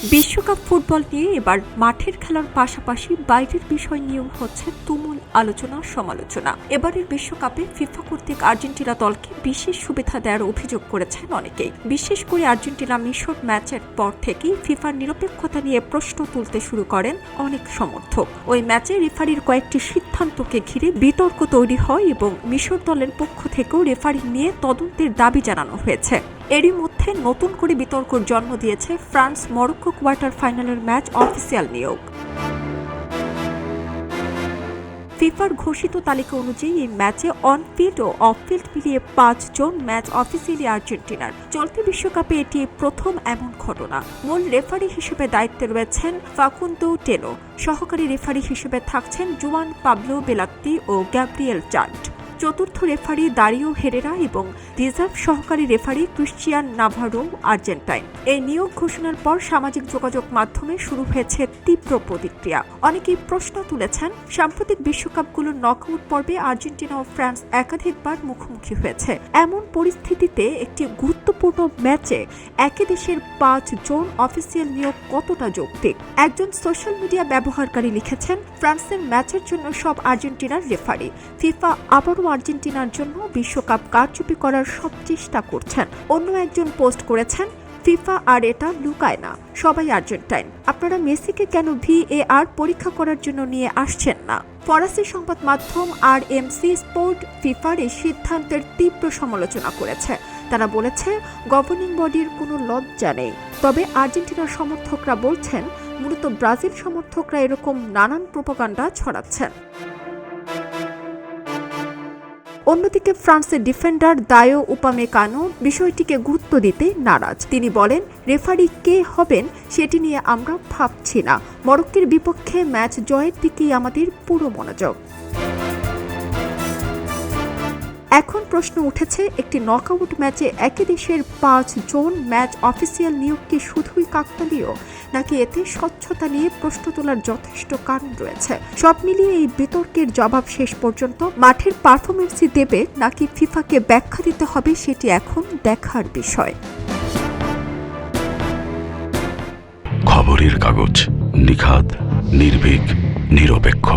বিশ্বকাপ ফুটবল নিয়ে এবার মাঠের খেলার পাশাপাশি বাইরের বিষয় নিয়েও হচ্ছে তুমুল আলোচনা সমালোচনা। এবারের বিশ্বকাপে ফিফা কর্তৃক আর্জেন্টিনা দলকে বিশেষ সুবিধা দেওয়ার অভিযোগ করেছেন অনেকেই। বিশেষ করে আর্জেন্টিনা মিশর ম্যাচের পর থেকেই ফিফার নিরপেক্ষতা নিয়ে প্রশ্ন তুলতে শুরু করেন অনেক সমর্থক। ওই ম্যাচে রেফারির কয়েকটি সিদ্ধান্তকে ঘিরে বিতর্ক তৈরি হয় এবং মিশর দলের পক্ষ থেকেও রেফারি নিয়ে তদন্তের দাবি জানানো হয়েছে। এরই মধ্যে নতুন করে বিতর্কের জন্ম দিয়েছে ফ্রান্স মরক্কো কোয়ার্টার ফাইনালের ম্যাচ অফিসিয়াল নিয়োগ। ফিফার ঘোষিত তালিকা অনুযায়ী এই ম্যাচে অনফিল্ড ও অফফিল্ড মিলিয়ে 5 জন ম্যাচ অফিসিয়ালি আর্জেন্টিনার। চলতি বিশ্বকাপে এটি প্রথম এমন ঘটনা। মূল রেফারি হিসেবে দায়িত্বে রয়েছেন ফাকুন্দো টেলো। সহকারী রেফারি হিসেবে থাকছেন জুয়ান পাবলো বেলাত্তি ও গ্যাব্রিয়েল চার্ট। চতুর্থ রেফারি দারিও হেরেরা এবং রিজার্ভ সহকারী রেফারি ক্রিশ্চিয়ান নাভারো আর্জেন্টাইন। এই নিয়োগ ঘোষণার পর সামাজিক যোগাযোগ মাধ্যমে শুরু হয়েছে তীব্র প্রতিক্রিয়া। অনেকেই প্রশ্ন তুলেছেন, সাম্প্রতিক বিশ্বকাপগুলোর নকআউট পর্বে আর্জেন্টিনা ও ফ্রান্স একাধিকবার মুখোমুখি হয়েছে। এমন পরিস্থিতিতে একটি গুরুত্বপূর্ণ ম্যাচে একই দেশের 5 জন অফিসিয়াল নিয়োগ কতটা যৌক্তিক? একজন সোশ্যাল মিডিয়া ব্যবহারকারী লিখেছেন, ফ্রান্সের ম্যাচের জন্য সব আর্জেন্টিনার রেফারি। ফিফা আবারও আর্জেন্টিনার জন্য বিশ্বকাপ কারচুপি করার সব চেষ্টা করছেন। অন্য একজন পোস্ট করেছেন, ফিফা আর এটা লুকায় না, সবাই আর্জেন্টাইন। আপনারা মেসিকে কেন VAR পরীক্ষা করার জন্য নিয়ে আসছেন না? ফরাসি সংবাদ মাধ্যম RMC স্পোর্ট ফিফার এই সিদ্ধান্তের তীব্র সমালোচনা করেছে। তারা বলেছে, গভর্নিং বডির কোনো লজ্জা নেই। তবে আর্জেন্টিনার সমর্থকরা বলছেন, মূলত ব্রাজিল সমর্থকরা এরকম নানান প্রোপাগান্ডা ছড়াচ্ছেন। অন্যদিকে ফ্রান্সের ডিফেন্ডার দায়ো উপামেকানো বিষয়টিকে গুরুত্ব দিতে নারাজ। তিনি বলেন, রেফারি কে হবেন সেটি নিয়ে আমরা ভাবছি না। মরক্কোর বিপক্ষে ম্যাচ জয়ের দিকেই আমাদের পুরো মনোযোগ। এখন প্রশ্ন উঠেছে, একটি নকআউট ম্যাচে একই দেশের 5 জন ম্যাচ অফিসিয়াল নিয়োগ কি শুধুই কাকতালীয়, নাকি এতে স্বচ্ছতা নিয়ে প্রশ্ন তোলার যথেষ্ট কারণ রয়েছে? সব মিলিয়ে এই বিতর্কের জবাব শেষ পর্যন্ত মাঠের পারফরমেন্সই দেবে, নাকি ফিফাকে ব্যাখ্যা দিতে হবে, সেটি এখন দেখার বিষয়। খবরের কাগজ, নিখাত, নির্ভীক, নিরপেক্ষ।